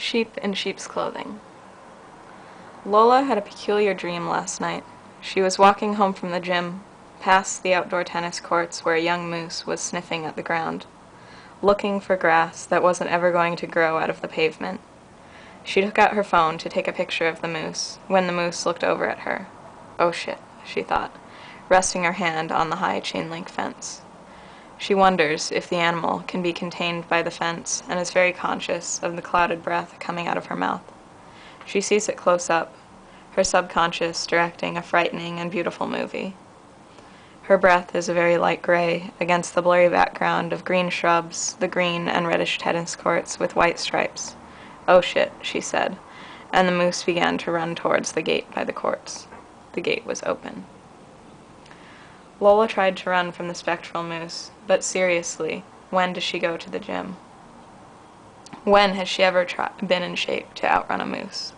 Sheep in sheep's clothing. Lola had a peculiar dream last night. She was walking home from the gym, past the outdoor tennis courts where a young moose was sniffing at the ground, looking for grass that wasn't ever going to grow out of the pavement. She took out her phone to take a picture of the moose, when the moose looked over at her. Oh shit, she thought, resting her hand on the high chain-link fence. She wonders if the animal can be contained by the fence and is very conscious of the clouded breath coming out of her mouth. She sees it close up, her subconscious directing a frightening and beautiful movie. Her breath is a very light gray against the blurry background of green shrubs, the green and reddish tennis courts with white stripes. Oh shit, she said, and the moose began to run towards the gate by the courts. The gate was open. Lola tried to run from the spectral moose, but seriously, when does she go to the gym? When has she ever been in shape to outrun a moose?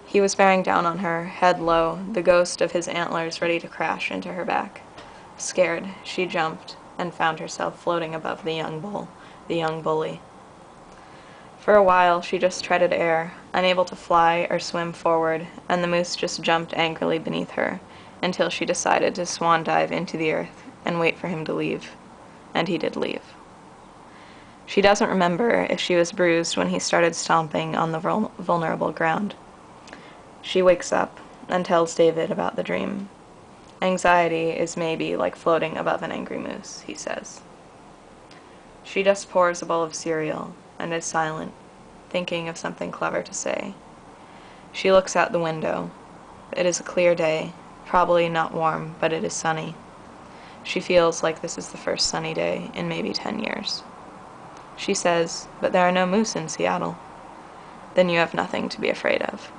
He was bearing down on her, head low, the ghost of his antlers ready to crash into her back. Scared, she jumped and found herself floating above the young bull, the young bully. For a while, she just treaded air, unable to fly or swim forward, and the moose just jumped angrily beneath her, until she decided to swan dive into the earth and wait for him to leave. And he did leave. She doesn't remember if she was bruised when he started stomping on the vulnerable ground. She wakes up and tells David about the dream. Anxiety is maybe like floating above an angry moose, he says. She just pours a bowl of cereal and is silent, thinking of something clever to say. She looks out the window. It is a clear day, probably not warm, but it is sunny. She feels like this is the first sunny day in maybe 10 years. She says, "But there are no moose in Seattle." "Then you have nothing to be afraid of."